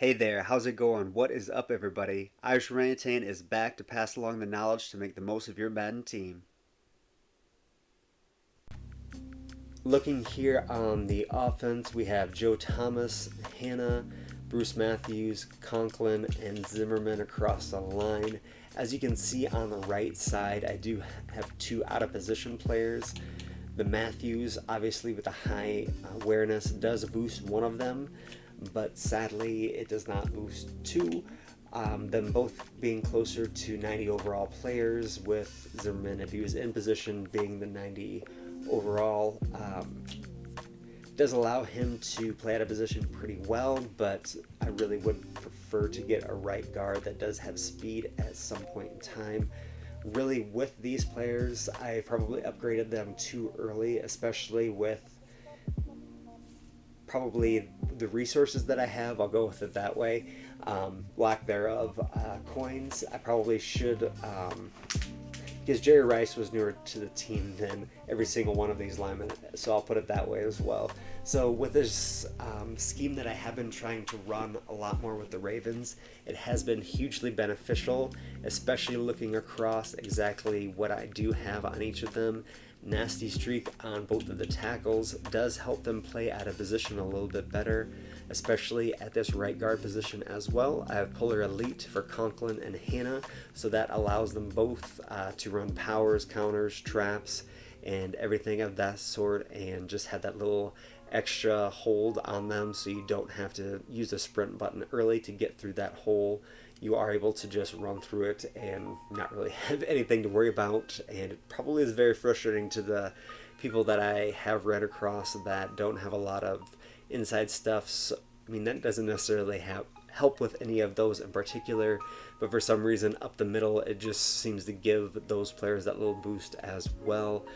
Hey there, how's it going? What is up, everybody? Irish Orangutan is back to pass along the knowledge to make the most of your Madden team. Looking here on the offense, we have Joe Thomas, Hannah, Bruce Matthews, Conklin, and Zimmerman across the line. As you can see on the right side, I do have two out of position players. The Matthews, obviously with a high awareness, does boost one of them, but sadly it does not boost two. Them both being closer to 90 overall players, with Zimmerman, if he was in position, being the 90 overall. Does allow him to play out of position pretty well, but I really would prefer to get a right guard that does have speed at some point in time. Really, with these players, I probably upgraded them too early, especially with probably the resources that I have. I'll go with it that way. Lack thereof, coins. I probably should, because Jerry Rice was newer to the team than every single one of these linemen, so I'll put it that way as well. So with this scheme that I have been trying to run a lot more with the Ravens, it has been hugely beneficial, especially looking across exactly what I do have on each of them. Nasty streak on both of the tackles does help them play out of position a little bit better, especially at this right guard position as well. I have Polar Elite for Conklin and Hannah, so that allows them both to run powers, counters, traps, and everything of that sort, and just have that little extra hold on them so you don't have to use the sprint button early to get through that hole. You are able to just run through it and not really have anything to worry about, and it probably is very frustrating to the people that I have ran across that don't have a lot of inside stuff. So, I mean, that doesn't necessarily help with any of those in particular, but for some reason up the middle it just seems to give those players that little boost as well,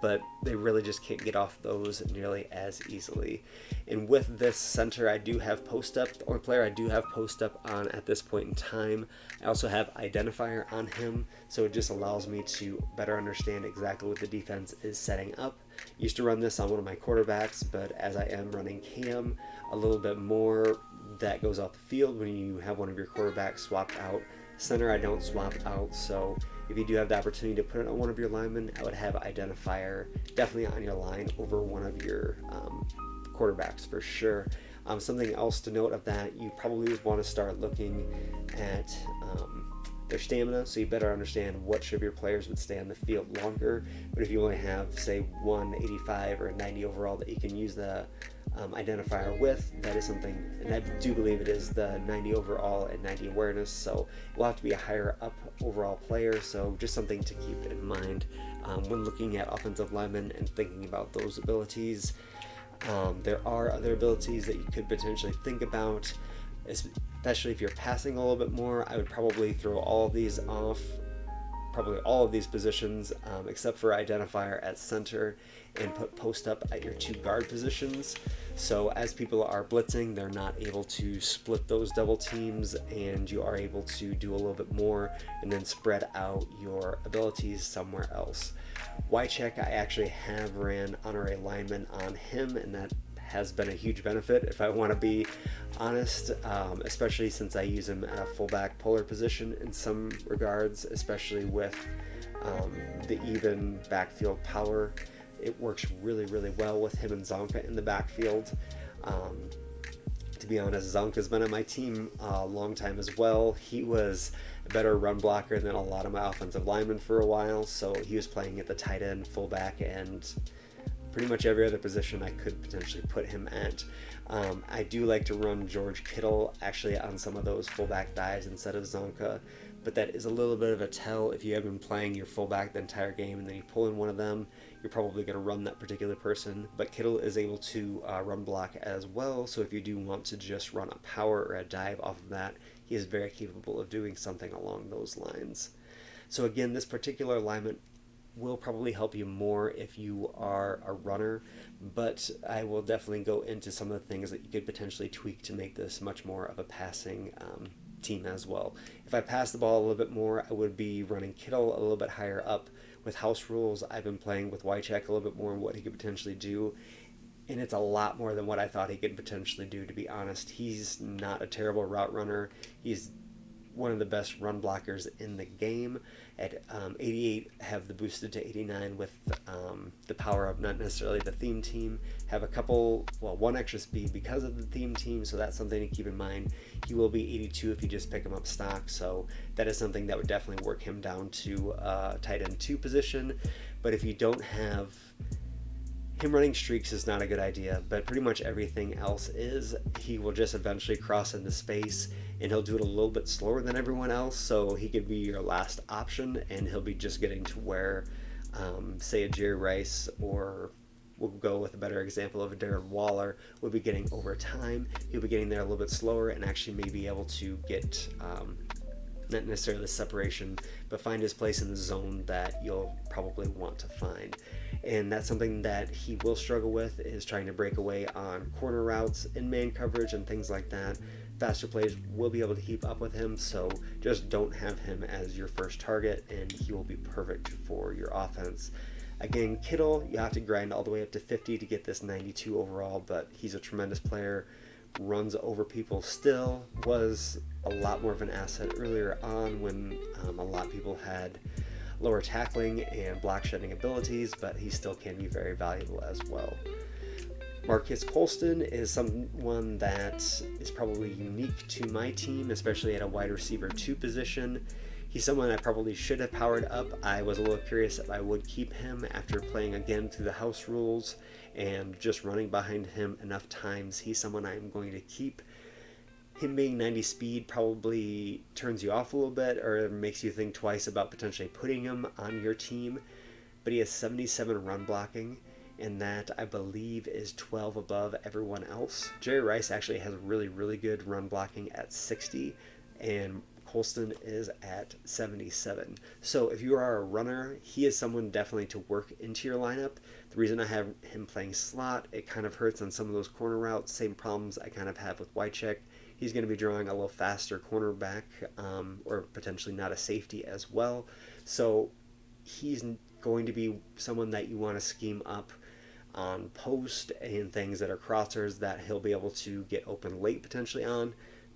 but they really just can't get off those nearly as easily. And with this center, I do have post up, or player I do have post up on at this point in time. I also have identifier on him, so it just allows me to better understand exactly what the defense is setting up. Used to run this on one of my quarterbacks, but as I am running Cam a little bit more, that goes off the field when you have one of your quarterbacks swapped out. Center I don't swap out, so if you do have the opportunity to put it on one of your linemen, I would have identifier definitely on your line over one of your quarterbacks for sure. Something else to note of that, you probably want to start looking at their stamina, so you better understand which of your players would stay on the field longer. But if you only have, say, 185 or 90 overall that you can use the identifier with, that is something, and I do believe it is the 90 overall and 90 awareness, so it will have to be a higher up overall player, so just something to keep in mind when looking at offensive linemen and thinking about those abilities. There are other abilities that you could potentially think about, especially if you're passing a little bit more. I would probably throw all of these off, probably all of these positions, except for identifier at center, and put post up at your two guard positions. So as people are blitzing, they're not able to split those double teams, and you are able to do a little bit more and then spread out your abilities somewhere else. Wycheck, I actually have ran honorary lineman on him, and that has been a huge benefit, if I want to be honest, especially since I use him at a fullback polar position in some regards, especially with the even backfield power. It works really, really well with him and Zonka in the backfield. To be honest, Zonka's been on my team a long time as well. He was a better run blocker than a lot of my offensive linemen for a while, so he was playing at the tight end, fullback, and pretty much every other position I could potentially put him at. I do like to run George Kittle actually on some of those fullback dives instead of Zonka, but that is a little bit of a tell. If you have been playing your fullback the entire game and then you pull in one of them, you're probably going to run that particular person. But Kittle is able to run block as well, so if you do want to just run a power or a dive off of that, he is very capable of doing something along those lines. So again, this particular alignment will probably help you more if you are a runner, but I will definitely go into some of the things that you could potentially tweak to make this much more of a passing team as well. If I pass the ball a little bit more, I would be running Kittle a little bit higher up. With house rules, I've been playing with Wycheck a little bit more and what he could potentially do. and it's a lot more than what I thought he could potentially do, to be honest. He's not a terrible route runner. He's one of the best run blockers in the game. At 88, have the boosted to 89 with the power of not necessarily the theme team. Have a couple, well, one extra speed because of the theme team, so that's something to keep in mind. He will be 82 if you just pick him up stock, so that is something that would definitely work him down to tight end 2 position. But if you don't have him, running streaks is not a good idea, but pretty much everything else is. He will just eventually cross into space, and he'll do it a little bit slower than everyone else, so he could be your last option, and he'll be just getting to where, say, a Jerry Rice, or we'll go with a better example of a Darren Waller, would be getting over time. He'll be getting there a little bit slower and actually may be able to get not necessarily the separation, but find his place in the zone that you'll probably want to find. And that's something that he will struggle with, is trying to break away on corner routes, in man coverage, and things like that. Faster plays will be able to keep up with him, so just don't have him as your first target, and he will be perfect for your offense. Again, Kittle, you have to grind all the way up to 50 to get this 92 overall, but he's a tremendous player. Runs over people still, was a lot more of an asset earlier on when a lot of people had lower tackling and block shedding abilities, but he still can be very valuable as well. Marcus Colston is someone that is probably unique to my team, especially at a wide receiver 2 position. He's someone I probably should have powered up. I was a little curious if I would keep him after playing again through the house rules and just running behind him enough times. He's someone I'm going to keep. Him being 90 speed probably turns you off a little bit, or makes you think twice about potentially putting him on your team. But he has 77 run blocking, and that, I believe, is 12 above everyone else. Jerry Rice actually has really, really good run blocking at 60, and Colston is at 77. So if you are a runner, he is someone definitely to work into your lineup. The reason I have him playing slot, it kind of hurts on some of those corner routes. Same problems I kind of have with Wycheck. He's going to be drawing a little faster cornerback, or potentially not a safety as well. So he's going to be someone that you want to scheme up on post and things that are crossers that he'll be able to get open late potentially on.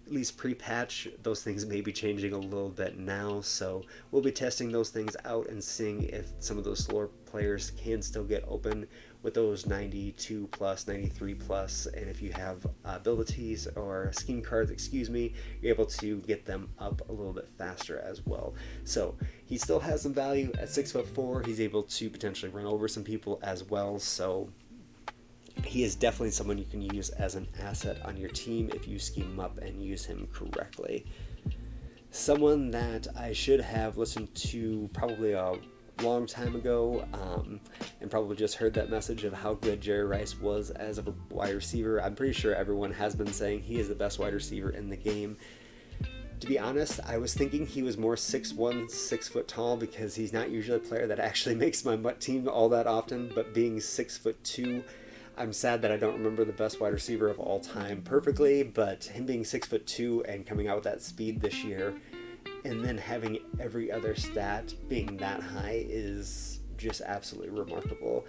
At least pre-patch, those things may be changing a little bit now, so we'll be testing those things out and seeing if some of those slower players can still get open with those 92 plus, 93 plus, and if you have abilities or scheme cards, you're able to get them up a little bit faster as well. So he still has some value at 6'4". He's able to potentially run over some people as well, so he is definitely someone you can use as an asset on your team if you scheme him up and use him correctly. Someone that I should have listened to probably a long time ago, and probably just heard that message of how good Jerry Rice was as a wide receiver. I'm pretty sure everyone has been saying he is the best wide receiver in the game. To be honest, I was thinking he was more 6'1", 6 foot tall, because he's not usually a player that actually makes my team all that often, but being 6'2", I'm sad that I don't remember the best wide receiver of all time perfectly, but him being 6'2" and coming out with that speed this year, and then having every other stat being that high, is just absolutely remarkable.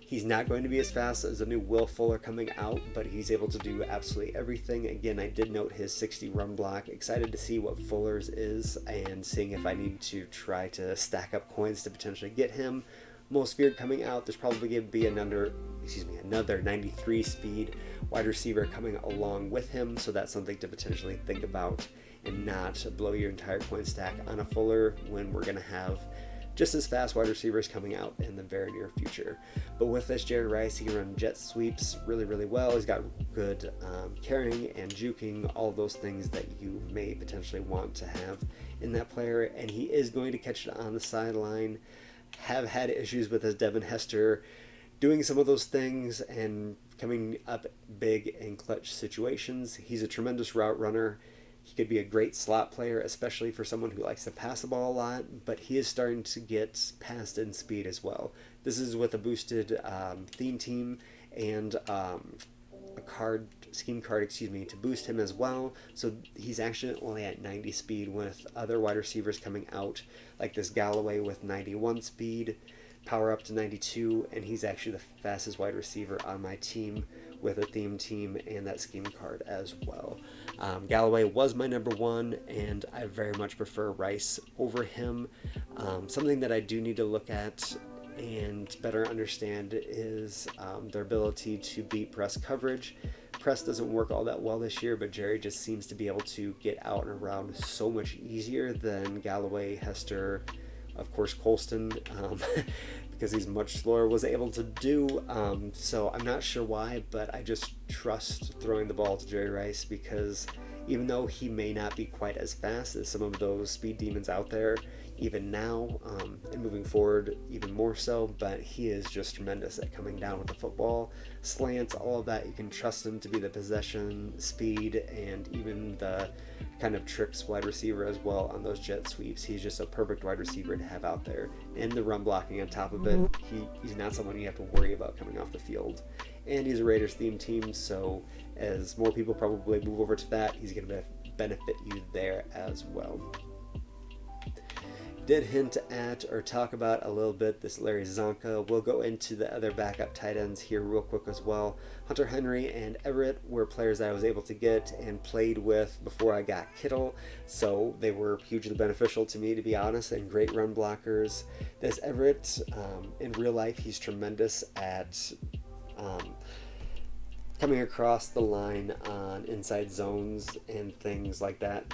He's not going to be as fast as a new Will Fuller coming out, but he's able to do absolutely everything. Again, I did note his 60 run block. Excited to see what Fuller's is, and seeing if I need to try to stack up coins to potentially get him. Most feared coming out, there's probably going to be another 93 speed wide receiver coming along with him, so that's something to potentially think about, and not blow your entire coin stack on a Fuller when we're going to have just as fast wide receivers coming out in the very near future. But with this Jerry Rice, he can run jet sweeps really, really well. He's got good carrying and juking, all of those things that you may potentially want to have in that player, and he is going to catch it on the sideline. Have had issues with his Devin Hester doing some of those things and coming up big in clutch situations. He's a tremendous route runner. He could be a great slot player, especially for someone who likes to pass the ball a lot, but he is starting to get past in speed as well. This is with a boosted theme team and a scheme card to boost him as well. So he's actually only at 90 speed, with other wide receivers coming out like this Galloway with 91 speed. power up to 92, and he's actually the fastest wide receiver on my team with a theme team and that scheme card as well. Galloway was my number one, and I very much prefer Rice over him. Something that I do need to look at and better understand is their ability to beat press coverage. Press doesn't work all that well this year, but Jerry just seems to be able to get out and around so much easier than Galloway, Hester, of course Colston, because he's much slower, was able to do. So I'm not sure why, but I just trust throwing the ball to Jerry Rice, because even though he may not be quite as fast as some of those speed demons out there, even now, and moving forward even more so, but he is just tremendous at coming down with the football, slants, all of that. You can trust him to be the possession, speed, and even the kind of tricks wide receiver as well on those jet sweeps. He's just a perfect wide receiver to have out there. And the run blocking on top of it, he's not someone you have to worry about coming off the field. And he's a Raiders themed team, so as more people probably move over to that, he's going to benefit you there as well. Did hint at or talk about a little bit this Larry Zonka. We'll go into the other backup tight ends here real quick as well. Hunter Henry and Everett were players that I was able to get and played with before I got Kittle, so they were hugely beneficial to me, to be honest, and great run blockers. This Everett, in real life, he's tremendous at coming across the line on inside zones and things like that.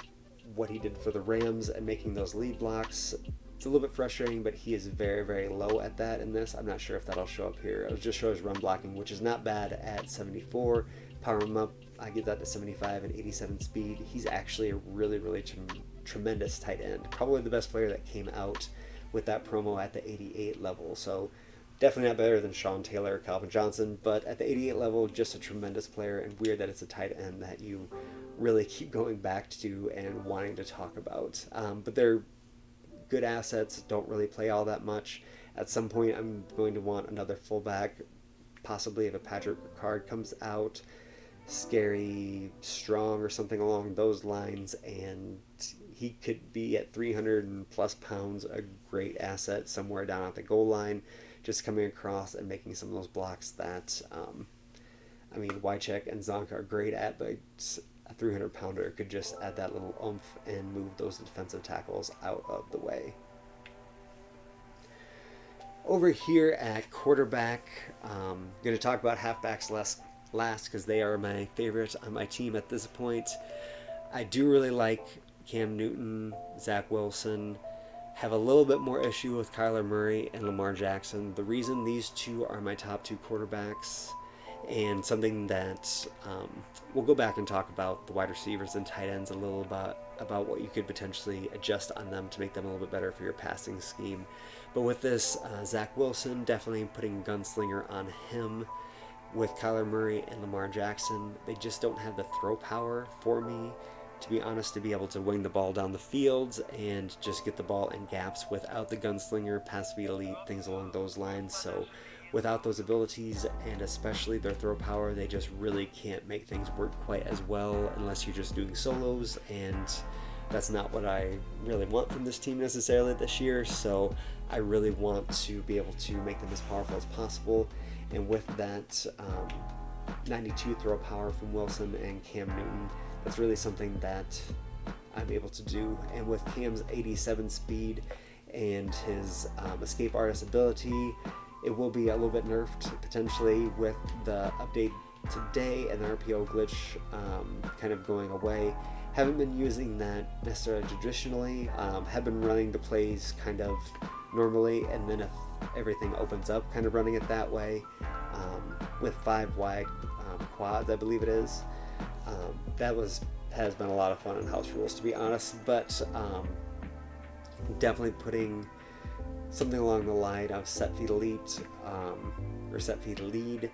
What he did for the Rams and making those lead blocks, it's a little bit frustrating, but he is very, very low at that in this. I'm not sure if that'll show up here. It'll just show his run blocking, which is not bad at 74. Power him up, I get that to 75 and 87 speed. He's actually a really, really tremendous tight end. Probably the best player that came out with that promo at the 88 level. So definitely not better than Sean Taylor or Calvin Johnson, but at the 88 level, just a tremendous player, and weird that it's a tight end that you really keep going back to and wanting to talk about. But they're good assets, don't really play all that much. At some point, I'm going to want another fullback, possibly if a Patrick Ricard comes out, Scary Strong or something along those lines, and he could be at 300 plus pounds, a great asset somewhere down at the goal line, just coming across and making some of those blocks that, Wycheck and Zonka are great at, but a 300-pounder could just add that little oomph and move those defensive tackles out of the way. Over here at quarterback, I'm going to talk about halfbacks last because they are my favorite on my team at this point. I do really like Cam Newton, Zach Wilson. Have a little bit more issue with Kyler Murray and Lamar Jackson. The reason these two are my top two quarterbacks, and something that we'll go back and talk about the wide receivers and tight ends a little about what you could potentially adjust on them to make them a little bit better for your passing scheme. But with this, Zach Wilson, definitely putting gunslinger on him. With Kyler Murray and Lamar Jackson, they just don't have the throw power for me, to be honest, to be able to wing the ball down the field and just get the ball in gaps without the gunslinger, pass speed elite, things along those lines. So without those abilities, and especially their throw power, they just really can't make things work quite as well unless you're just doing solos, and that's not what I really want from this team necessarily this year. So I really want to be able to make them as powerful as possible, and with that 92 throw power from Wilson and Cam Newton, that's really something that I'm able to do. And with Cam's 87 speed and his escape artist ability, it will be a little bit nerfed potentially with the update today and the RPO glitch kind of going away. Haven't been using that necessarily traditionally. Have been running the plays kind of normally, and then if everything opens up, kind of running it that way with 5 wide quads, I believe it is. That has been a lot of fun in house rules, to be honest, but definitely putting something along the line of set feet elite or set feet lead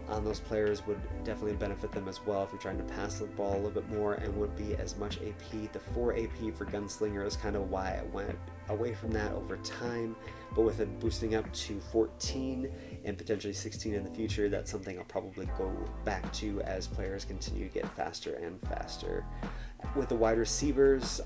on those players would definitely benefit them as well if you're trying to pass the ball a little bit more, and would be as much AP. The 4 AP for Gunslinger is kind of why I went away from that over time, but with it boosting up to 14 and potentially 16 in the future, that's something I'll probably go back to as players continue to get faster and faster. With the wide receivers,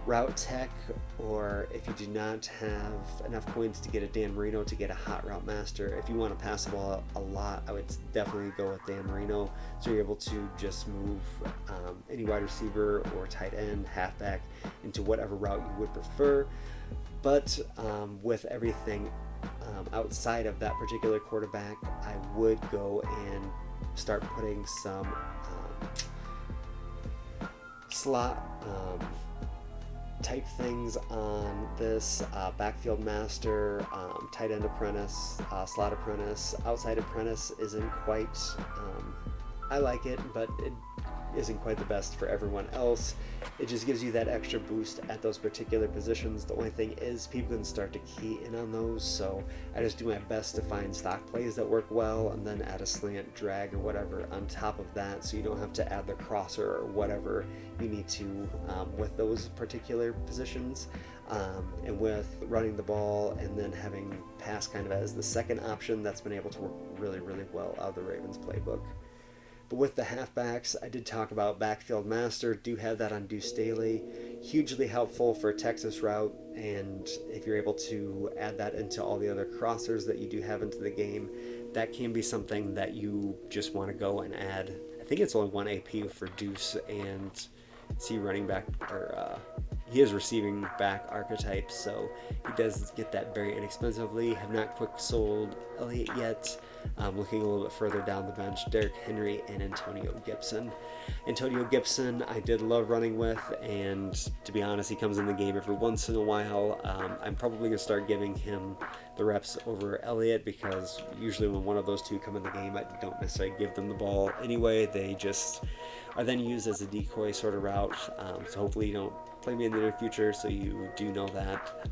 route tech, or if you do not have enough coins to get a Dan Marino to get a hot route master, if you want to pass the ball a lot, I would definitely go with Dan Marino. So you're able to just move any wide receiver or tight end, halfback into whatever route you would prefer. But with everything outside of that particular quarterback, I would go and start putting some slot type things on this backfield master, tight end apprentice, slot apprentice. Outside apprentice isn't quite, I like it, but it isn't quite the best for everyone else. It just gives you that extra boost at those particular positions. The only thing is people can start to key in on those, so I just do my best to find stock plays that work well and then add a slant, drag, or whatever on top of that, so you don't have to add the crosser or whatever you need to with those particular positions. And with running the ball and then having pass kind of as the second option, that's been able to work really, really well out of the Ravens playbook. But with the halfbacks, I did talk about backfield master, do have that on Deuce Staley. Hugely helpful for Texas route, and if you're able to add that into all the other crossers that you do have into the game, that can be something that you just want to go and add. I think it's only 1 AP for Deuce and C running back, or he is receiving back archetype, so he does get that very inexpensively. Have not quick sold Elliott yet. Looking a little bit further down the bench, Derrick Henry and Antonio Gibson. Antonio Gibson I did love running with, and to be honest, he comes in the game every once in a while. I'm probably going to start giving him the reps over Elliott, because usually when one of those two come in the game, I don't necessarily give them the ball anyway. They just are then used as a decoy sort of route, so hopefully you don't play me in the near future, so you do know that.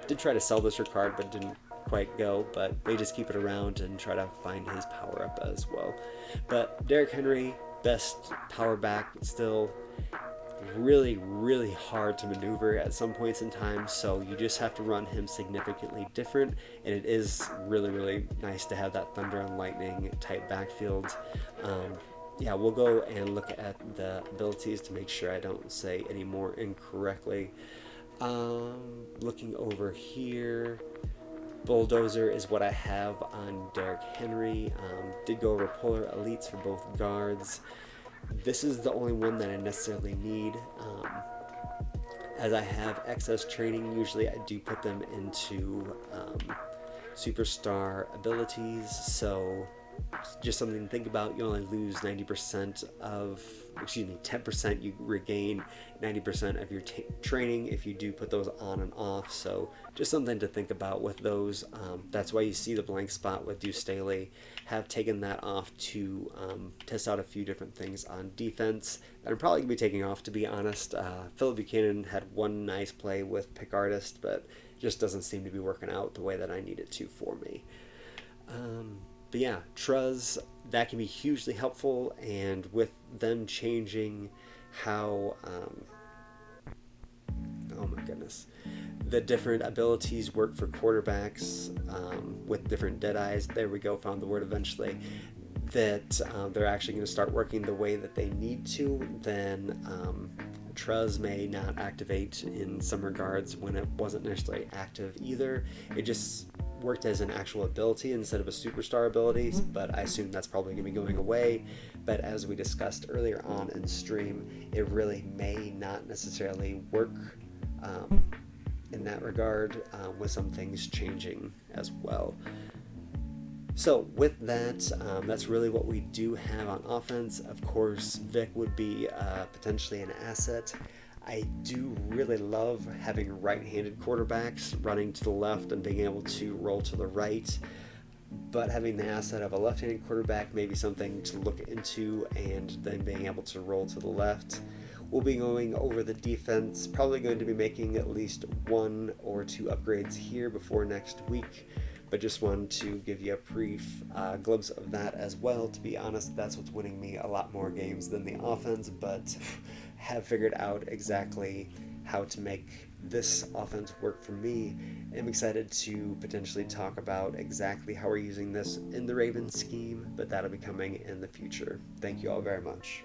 Did try to sell this card, but didn't quite go, but they just keep it around and try to find his power up as well. But Derrick Henry, best power back, but still really, really hard to maneuver at some points in time, so you just have to run him significantly different, and it is really, really nice to have that thunder and lightning type backfield. Yeah, we'll go and look at the abilities to make sure I don't say any more incorrectly. Looking over here, Bulldozer is what I have on Derrick Henry. Did go over Polar Elites for both guards. This is the only one that I necessarily need. As I have excess training, usually I do put them into superstar abilities, so just something to think about. You only lose 10%, you regain 90% of your training if you do put those on and off, so just something to think about with those. That's why you see the blank spot with Deuce Staley. Have taken that off to test out a few different things on defense that I'm probably going to be taking off, to be honest. Philip Buchanan had one nice play with Pick Artist, but just doesn't seem to be working out the way that I need it to for me. But yeah, Truz, that can be hugely helpful, and with them changing how, oh my goodness, the different abilities work for quarterbacks with different Deadeyes, there we go, found the word eventually, that they're actually going to start working the way that they need to, then Truz may not activate in some regards when it wasn't necessarily active either. It just worked as an actual ability instead of a superstar ability, but I assume that's probably going to be going away. But as we discussed earlier on in stream, it really may not necessarily work in that regard, with some things changing as well. So with that, that's really what we do have on offense. Of course, Vic would be potentially an asset. I do really love having right-handed quarterbacks running to the left and being able to roll to the right, but having the asset of a left-handed quarterback may be something to look into, and then being able to roll to the left. We'll be going over the defense, probably going to be making at least 1 or 2 upgrades here before next week, but just wanted to give you a brief glimpse of that as well. To be honest, that's what's winning me a lot more games than the offense, but have figured out exactly how to make this offense work for me. I'm excited to potentially talk about exactly how we're using this in the Ravens scheme, but that'll be coming in the future. Thank you all very much.